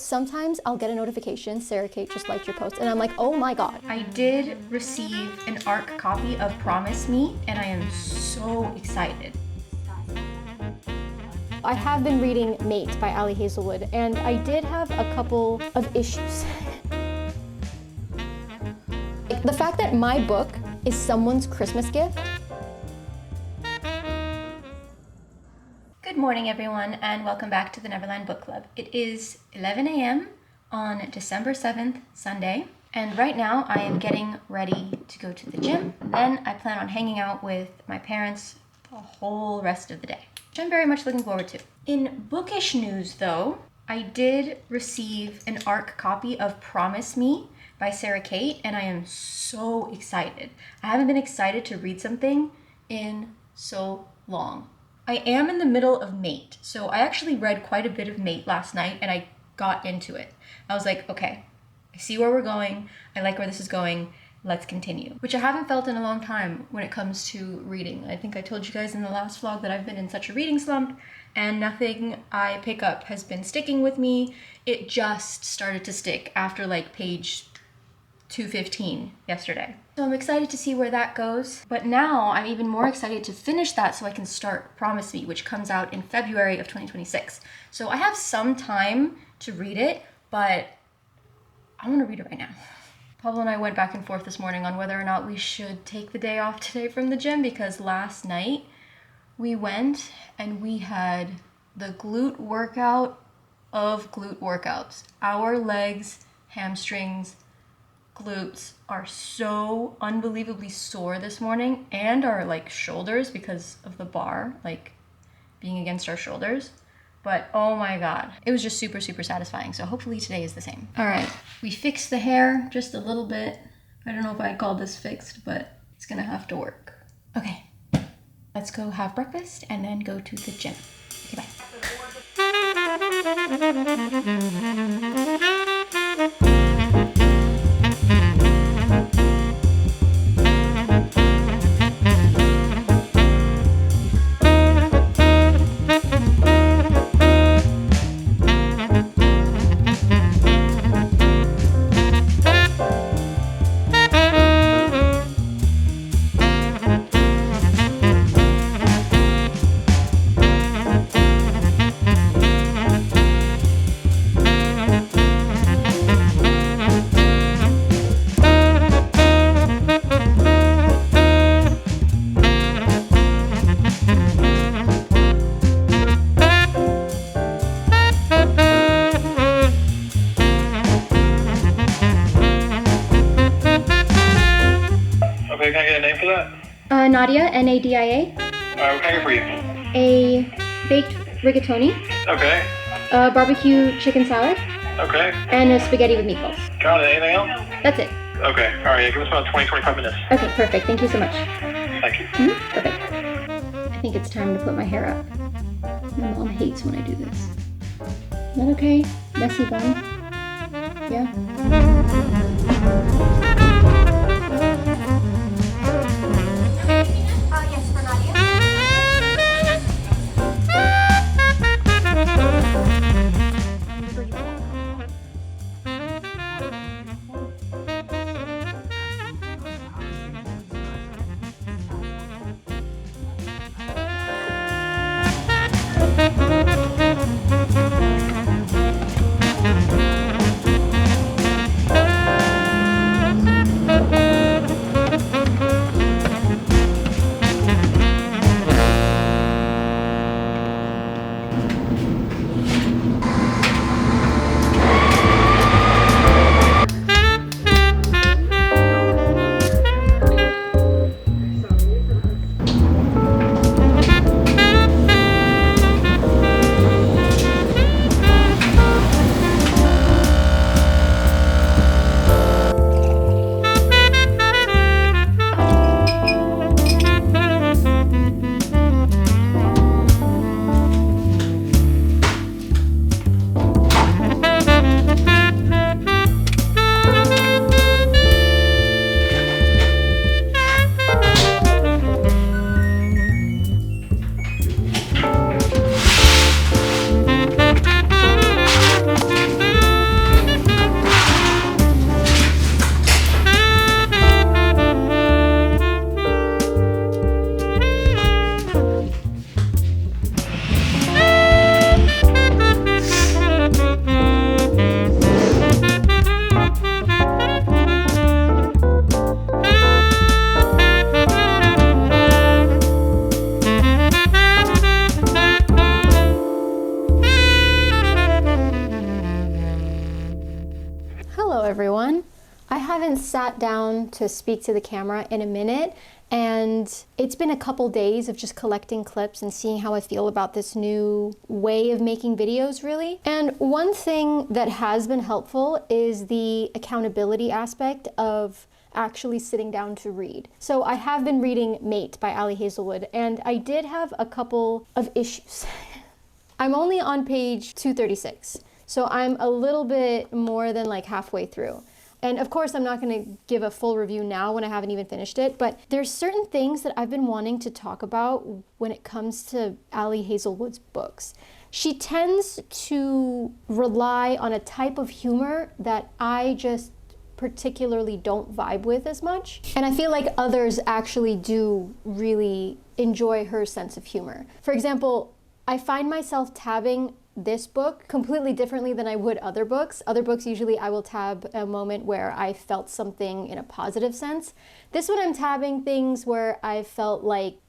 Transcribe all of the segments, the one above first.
Sometimes I'll get a notification, Sara Cate just liked your post, and I'm like, oh my god. I did receive an ARC copy of Promise Me, and I am so excited. I have been reading Mate by Ali Hazelwood, and I did have a couple of issues. The fact that my book is someone's Christmas gift. Good morning, everyone, and welcome back to the Neverland Book Club. It is 11 a.m. on December 7th, Sunday, and right now I am getting ready to go to the gym. Then I plan on hanging out with my parents the whole rest of the day, which I'm very much looking forward to. In bookish news, though, I did receive an ARC copy of Promise Me by Sara Cate, and I am so excited. I haven't been excited to read something in so long. I am in the middle of Mate, so I actually read quite a bit of Mate last night, and I got into it. I was like, okay, I see where we're going, I like where this is going, let's continue. Which I haven't felt in a long time when it comes to reading. I think I told you guys in the last vlog that I've been in such a reading slump, and nothing I pick up has been sticking with me. It just started to stick after like page 215 yesterday. So I'm excited to see where that goes. But now I'm even more excited to finish that so I can start Promise Me, which comes out in February of 2026. So I have some time to read it, but I want to read it right now. Pablo and I went back and forth this morning on whether or not we should take the day off today from the gym, because last night we went and we had the glute workout of glute workouts. Our legs, hamstrings, glutes are so unbelievably sore this morning, and our like shoulders because of the bar like being against our shoulders. But oh my god, it was just super satisfying. So hopefully today is the same. All right, we fixed the hair just a little bit. I don't know if I'd call this fixed, but it's gonna have to work. Okay, let's go have breakfast and then go to the gym. Okay, bye. Okay, can I get a name for that? Nadia, N-A-D-I-A. What can I get for you? A baked rigatoni, Okay, a barbecue chicken salad, okay. and a spaghetti with meatballs. Got it. Anything else? That's it. Okay, alright, yeah, give us about 20-25 minutes. Okay, perfect. Thank you so much. Thank you. Perfect. I think it's time to put my hair up. My mom hates when I do this. Is that okay? Messy bun? Yeah? Yes, for Nadia. everyone. I haven't sat down to speak to the camera in a minute, and it's been a couple days of just collecting clips and seeing how I feel about this new way of making videos, really. And one thing that has been helpful is the accountability aspect of actually sitting down to read. So I have been reading Mate by Ali Hazelwood, and I did have a couple of issues. I'm only on page 236, so I'm a little bit more than like halfway through. And of course, I'm not going to give a full review now when I haven't even finished it, but there's certain things that I've been wanting to talk about when it comes to Ali Hazelwood's books. She tends to rely on a type of humor that I just particularly don't vibe with as much. And I feel like others actually do really enjoy her sense of humor. For example, I find myself tabbing this book completely differently than I would other books. Other books, usually I will tab a moment where I felt something in a positive sense. This one I'm tabbing things where I felt like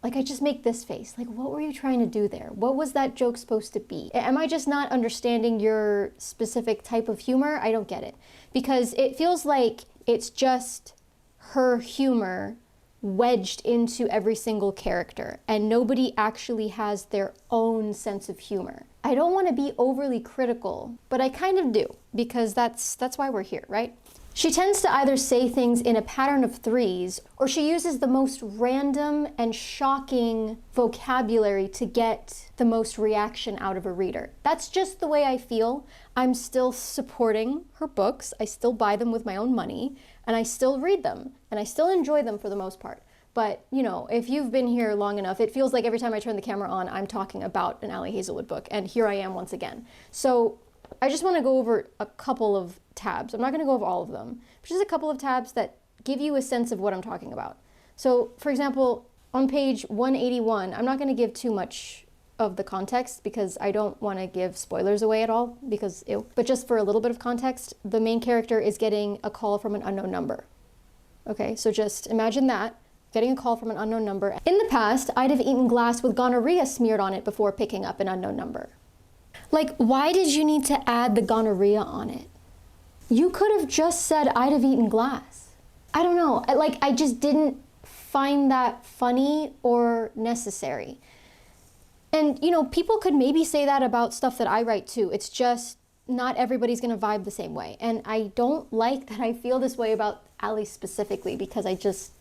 I just make this face. Like, what were you trying to do there? What was that joke supposed to be? Am I just not understanding your specific type of humor? I don't get it. Because it feels like it's just her humor wedged into every single character, and nobody actually has their own sense of humor. I don't want to be overly critical, but I kind of do, because that's why we're here, right? She tends to either say things in a pattern of threes, or she uses the most random and shocking vocabulary to get the most reaction out of a reader. That's just the way I feel. I'm still supporting her books. I still buy them with my own money, and I still read them, and I still enjoy them for the most part. But, you know, if you've been here long enough, it feels like every time I turn the camera on, I'm talking about an Ali Hazelwood book, and here I am once again. So I just want to go over a couple of tabs. I'm not going to go over all of them, but just a couple of tabs that give you a sense of what I'm talking about. So, for example, on page 181, I'm not going to give too much of the context because I don't want to give spoilers away at all, because ew. But just for a little bit of context, the main character is getting a call from an unknown number. Okay, so just imagine that. Getting a call from an unknown number. In the past, I'd have eaten glass with gonorrhea smeared on it before picking up an unknown number. Like, why did you need to add the gonorrhea on it? You could have just said, I'd have eaten glass. I don't know, I just didn't find that funny or necessary. And, you know, people could maybe say that about stuff that I write too. It's just not everybody's gonna vibe the same way. And I don't like that I feel this way about Ali specifically, because I just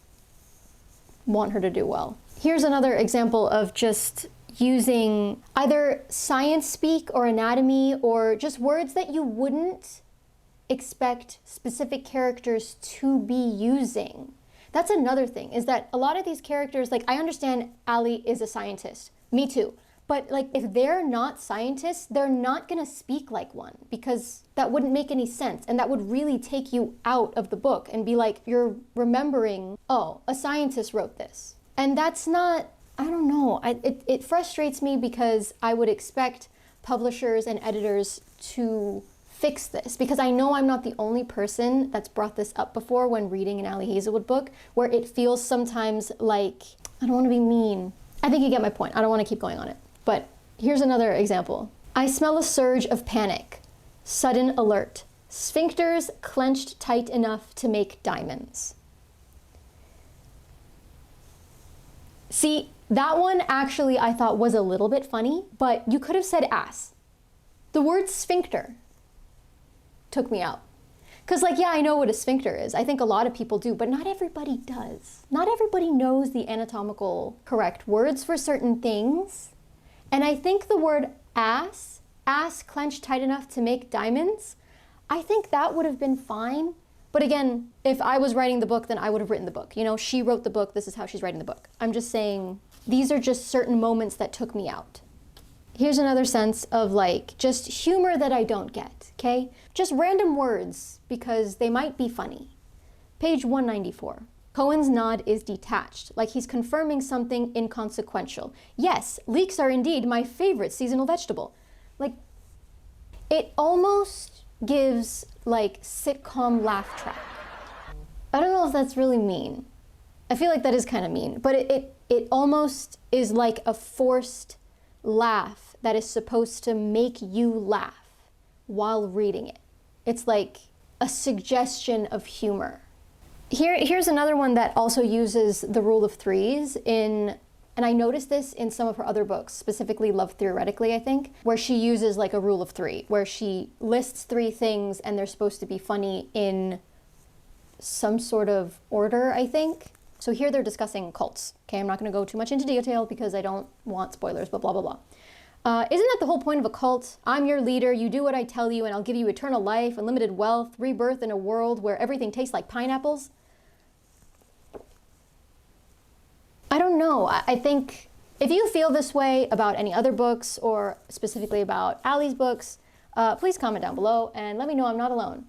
want her to do well. Here's another example of just using either science speak or anatomy or just words that you wouldn't expect specific characters to be using. That's another thing, is that a lot of these characters, like, I understand Ali is a scientist, me too, but like, if they're not scientists, they're not gonna speak like one, because that wouldn't make any sense, and that would really take you out of the book and be like, you're remembering, oh, a scientist wrote this. And that's not, I don't know, it frustrates me, because I would expect publishers and editors to fix this, because I know I'm not the only person that's brought this up before when reading an Ali Hazelwood book, where it feels sometimes like, I don't want to be mean. I think you get my point. I don't want to keep going on it. But here's another example. I smell a surge of panic. Sudden alert. Sphincters clenched tight enough to make diamonds. See, that one actually I thought was a little bit funny, but you could have said ass. The word sphincter took me out. Because, like, yeah, I know what a sphincter is. I think a lot of people do, but not everybody does. Not everybody knows the anatomical correct words for certain things. And I think the word ass clenched tight enough to make diamonds, I think that would have been fine. But again, if I was writing the book, then I would have written the book. You know, she wrote the book, this is how she's writing the book. I'm just saying, these are just certain moments that took me out. Here's another sense of, like, just humor that I don't get, okay? Just random words, because they might be funny. Page 194. Cohen's nod is detached, like he's confirming something inconsequential. Yes, leeks are indeed my favorite seasonal vegetable. Like, it almost gives, like, sitcom laugh track. I don't know if that's really mean. I feel like that is kind of mean, but it almost is like a forced laugh that is supposed to make you laugh while reading it. It's like, a suggestion of humor. Here's another one that also uses the rule of threes and I noticed this in some of her other books, specifically Love Theoretically, I think, where she uses like a rule of three, where she lists three things and they're supposed to be funny in some sort of order, I think. So here they're discussing cults. Okay, I'm not going to go too much into detail because I don't want spoilers, but blah, blah, blah. Isn't that the whole point of a cult? I'm your leader, you do what I tell you, and I'll give you eternal life, unlimited wealth, rebirth in a world where everything tastes like pineapples. I don't know. I think if you feel this way about any other books or specifically about Ali's books, please comment down below and let me know I'm not alone.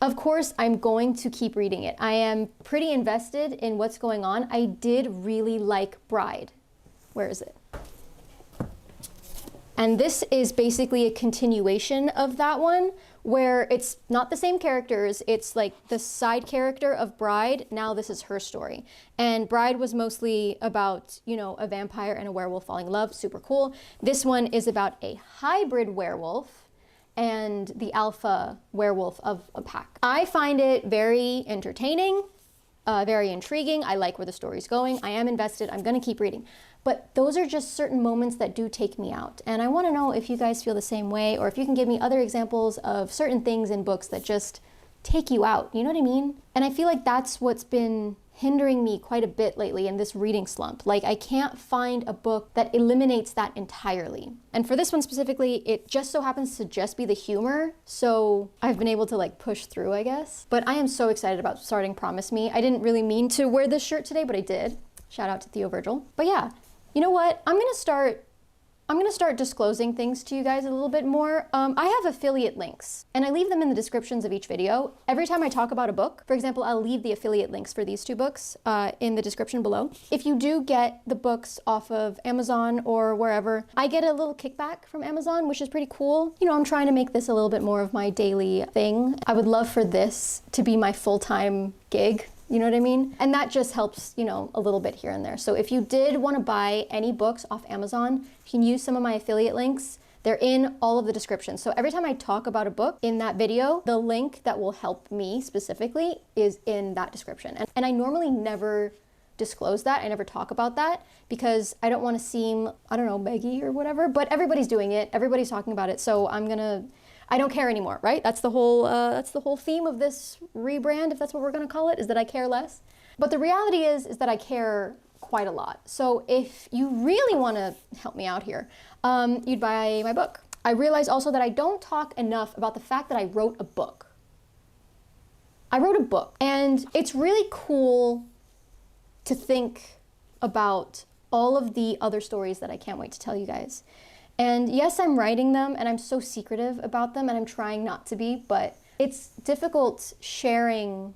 Of course, I'm going to keep reading it. I am pretty invested in what's going on. I did really like Bride. Where is it? And this is basically a continuation of that one, where it's not the same characters, it's like the side character of Bride, now this is her story. And Bride was mostly about, you know, a vampire and a werewolf falling in love, super cool. This one is about a hybrid werewolf and the alpha werewolf of a pack. I find it very entertaining, very intriguing. I like where the story's going. I am invested, I'm gonna keep reading. But those are just certain moments that do take me out. And I wanna know if you guys feel the same way, or if you can give me other examples of certain things in books that just take you out, you know what I mean? And I feel like that's what's been hindering me quite a bit lately in this reading slump. Like, I can't find a book that eliminates that entirely. And for this one specifically, it just so happens to just be the humor, so I've been able to like push through, I guess. But I am so excited about starting Promise Me. I didn't really mean to wear this shirt today, but I did. Shout out to Theo Virgil. But yeah, you know what? I'm gonna start disclosing things to you guys a little bit more. I have affiliate links and I leave them in the descriptions of each video. Every time I talk about a book, for example, I'll leave the affiliate links for these two books in the description below. If you do get the books off of Amazon or wherever, I get a little kickback from Amazon, which is pretty cool. You know, I'm trying to make this a little bit more of my daily thing. I would love for this to be my full-time gig. You know what I mean? And that just helps, you know, a little bit here and there. So if you did want to buy any books off Amazon, you can use some of my affiliate links. They're in all of the descriptions. So every time I talk about a book in that video, the link that will help me specifically is in that description. And I normally never disclose that. I never talk about that because I don't want to seem, I don't know, beggy or whatever, but everybody's doing it. Everybody's talking about it. So I don't care anymore, right? That's the whole theme of this rebrand, if that's what we're gonna call it, is that I care less. But the reality is that I care quite a lot. So if you really wanna help me out here, you'd buy my book. I realize also that I don't talk enough about the fact that I wrote a book. I wrote a book, and it's really cool to think about all of the other stories that I can't wait to tell you guys. And yes, I'm writing them and I'm so secretive about them and I'm trying not to be, but it's difficult sharing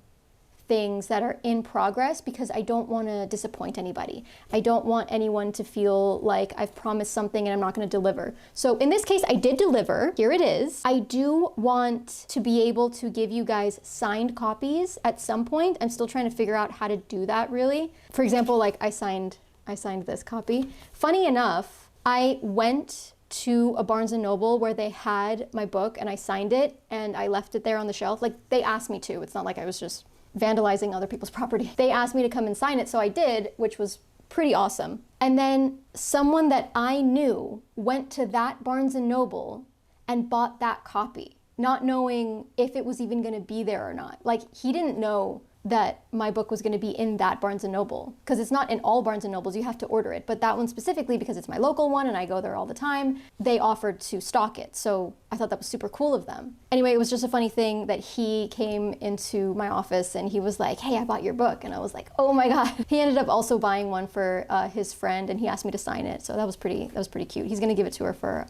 things that are in progress because I don't want to disappoint anybody. I don't want anyone to feel like I've promised something and I'm not going to deliver. So in this case, I did deliver. Here it is. I do want to be able to give you guys signed copies at some point. I'm still trying to figure out how to do that really. For example, like I signed this copy. Funny enough, I went to a Barnes & Noble where they had my book and I signed it and I left it there on the shelf. Like, they asked me to. It's not like I was just vandalizing other people's property. They asked me to come and sign it, so I did, which was pretty awesome. And then someone that I knew went to that Barnes & Noble and bought that copy, not knowing if it was even gonna be there or not. Like, he didn't know that my book was going to be in that Barnes & Noble, because it's not in all Barnes & Nobles, you have to order it, but that one specifically, because it's my local one and I go there all the time, they offered to stock it, so I thought that was super cool of them. Anyway, it was just a funny thing that he came into my office and he was like, hey, I bought your book, and I was like, oh my god. He ended up also buying one for his friend and he asked me to sign it, so that was pretty cute. He's going to give it to her for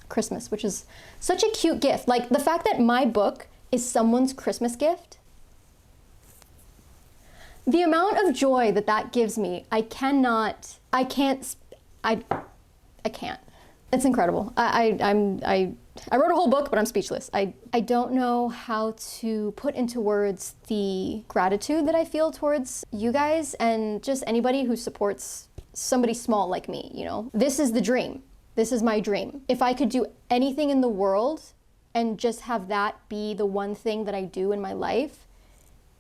Christmas, which is such a cute gift. Like, the fact that my book is someone's Christmas gift, the amount of joy that that gives me, I can't. It's incredible. I wrote a whole book, but I'm speechless. I don't know how to put into words the gratitude that I feel towards you guys and just anybody who supports somebody small like me, you know? This is the dream. This is my dream. If I could do anything in the world, and just have that be the one thing that I do in my life,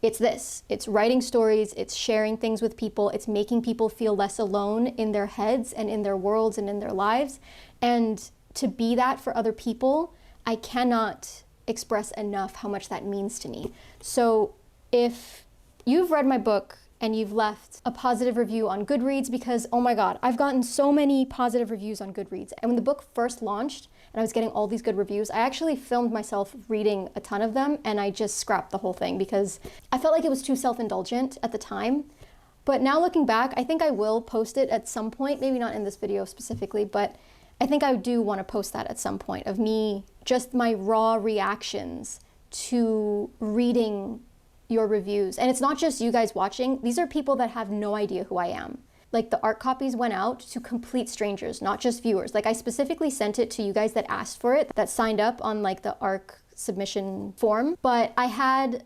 it's this. It's writing stories, it's sharing things with people, it's making people feel less alone in their heads and in their worlds and in their lives. And to be that for other people, I cannot express enough how much that means to me. So if you've read my book and you've left a positive review on Goodreads, because oh my God, I've gotten so many positive reviews on Goodreads. And when the book first launched and I was getting all these good reviews, I actually filmed myself reading a ton of them, and I just scrapped the whole thing because I felt like it was too self-indulgent at the time. But now looking back, I think I will post it at some point, maybe not in this video specifically, but I think I do want to post that at some point of me, just my raw reactions to reading your reviews. And it's not just you guys watching. These are people that have no idea who I am. Like, the art copies went out to complete strangers, not just viewers. Like, I specifically sent it to you guys that asked for it, that signed up on like the ARC submission form. But I had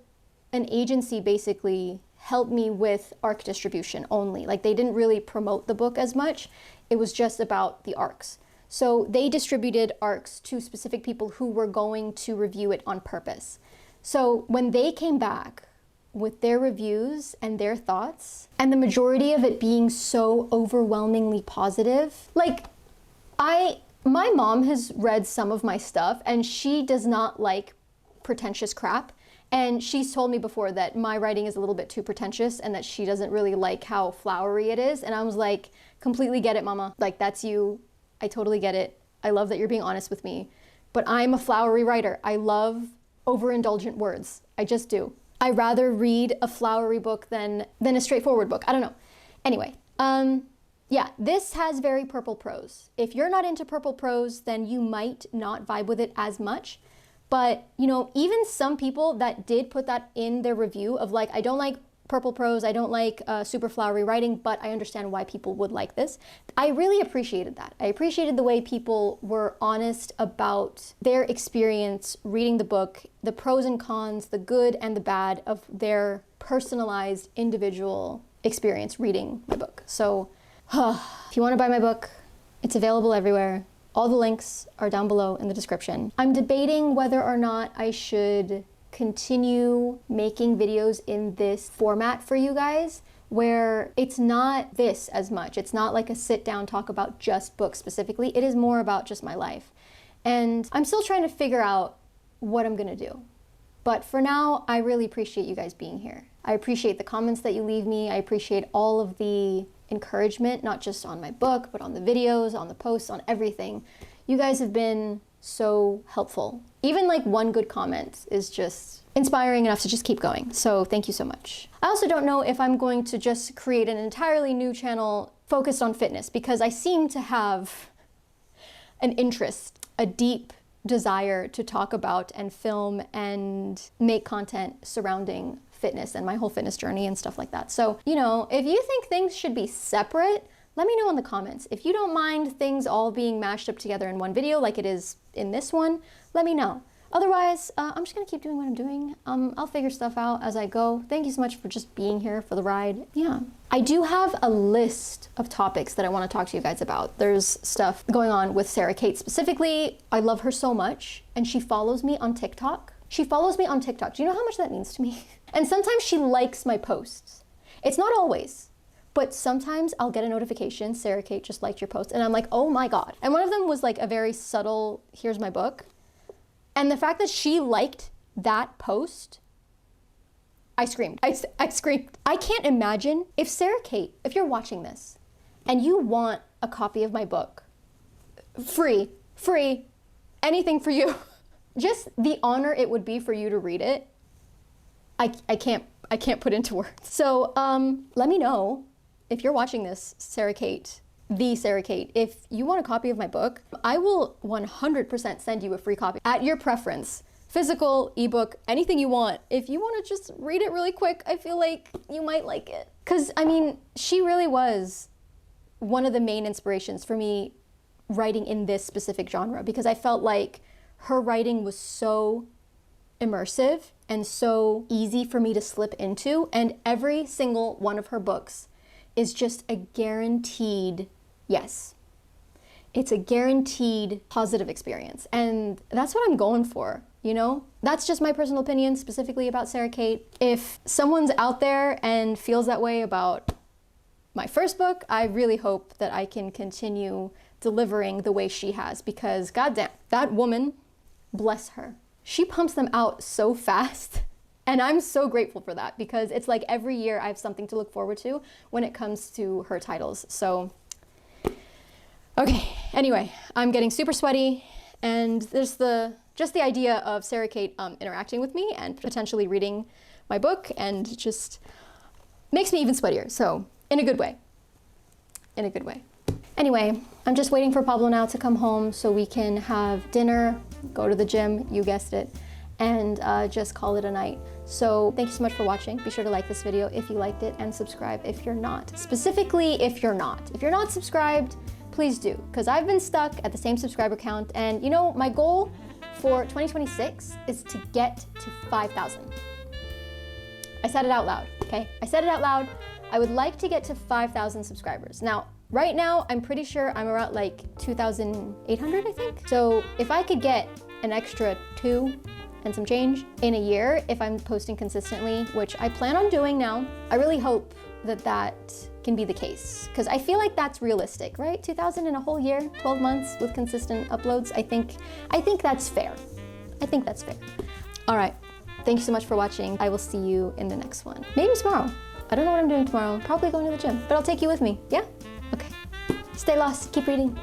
an agency basically help me with ARC distribution only. Like, they didn't really promote the book as much. It was just about the ARCs. So they distributed ARCs to specific people who were going to review it on purpose. So when they came back with their reviews and their thoughts, and the majority of it being so overwhelmingly positive, like, my mom has read some of my stuff and she does not like pretentious crap. And she's told me before that my writing is a little bit too pretentious and that she doesn't really like how flowery it is. And I was like, completely get it, mama. Like, that's you. I totally get it. I love that you're being honest with me. But I'm a flowery writer. I love overindulgent words. I just do. I rather read a flowery book than a straightforward book. I don't know. Anyway, yeah, this has very purple prose. If you're not into purple prose, then you might not vibe with it as much. But, you know, even some people that did put that in their review of like, I don't like purple prose, I don't like super flowery writing, but I understand why people would like this. I really appreciated that. I appreciated the way people were honest about their experience reading the book, the pros and cons, the good and the bad of their personalized individual experience reading my book. So if you want to buy my book, it's available everywhere. All the links are down below in the description. I'm debating whether or not I should continue making videos in this format for you guys, where it's not this as much. It's not like a sit down talk about just books specifically. It is more about just my life. And I'm still trying to figure out what I'm gonna do. But for now, I really appreciate you guys being here. I appreciate the comments that you leave me. I appreciate all of the encouragement, not just on my book, but on the videos, on the posts, on everything. You guys have been so helpful. Even like one good comment is just inspiring enough to just keep going. So thank you so much. I also don't know if I'm going to just create an entirely new channel focused on fitness, because I seem to have an interest, a deep desire to talk about and film and make content surrounding fitness and my whole fitness journey and stuff like that. So, you know, if you think things should be separate, let me know in the comments. If you don't mind things all being mashed up together in one video like it is in this one, let me know. Otherwise, I'm just gonna keep doing what I'm doing. I'll figure stuff out as I go. Thank you so much for just being here for the ride. Yeah. I do have a list of topics that I want to talk to you guys about. There's stuff going on with Sara Cate specifically. I love her so much, and she follows me on TikTok. She follows me on TikTok. Do you know how much that means to me? And sometimes she likes my posts. It's not always, but sometimes I'll get a notification, Sara Cate just liked your post, and I'm like, oh my God. And one of them was like a very subtle, here's my book. And the fact that she liked that post, I screamed. I screamed. I can't imagine if Sara Cate, if you're watching this and you want a copy of my book, free, anything for you. Just the honor it would be for you to read it, I can't put into words. So let me know if you're watching this, Sara Cate, the Sara Cate. If you want a copy of my book, I will 100% send you a free copy at your preference. Physical, ebook, anything you want. If you want to just read it really quick, I feel like you might like it. Because, I mean, she really was one of the main inspirations for me writing in this specific genre, because I felt like her writing was so immersive and so easy for me to slip into, and every single one of her books is just a guaranteed yes. it's a guaranteed positive experience. And that's what I'm going for, you know? That's just my personal opinion specifically about Sara Cate. If someone's out there and feels that way about my first book, I really hope that I can continue delivering the way she has, because goddamn, that woman, bless her, she pumps them out so fast. And I'm so grateful for that, because it's like every year I have something to look forward to when it comes to her titles. So, okay, anyway, I'm getting super sweaty, and there's just the idea of Sara Cate interacting with me and potentially reading my book, and just makes me even sweatier. So, in a good way. In a good way. Anyway, I'm just waiting for Pablo now to come home so we can have dinner, go to the gym, you guessed it, and just call it a night. So thank you so much for watching. Be sure to like this video if you liked it, and subscribe if you're not. Specifically, if you're not. If you're not subscribed, please do, because I've been stuck at the same subscriber count, and you know, my goal for 2026 is to get to 5,000. I said it out loud, okay? I said it out loud. I would like to get to 5,000 subscribers. Now, right now, I'm pretty sure I'm around like 2,800, I think. So if I could get an extra 2 and some change in a year, if I'm posting consistently, which I plan on doing now, I really hope that that can be the case, because I feel like that's realistic, right? 2,000 in a whole year, 12 months with consistent uploads. I think that's fair. I think that's fair. All right, thank you so much for watching. I will see you in the next one. Maybe tomorrow. I don't know what I'm doing tomorrow. Probably going to the gym, but I'll take you with me, yeah? Okay. Stay lost, keep reading.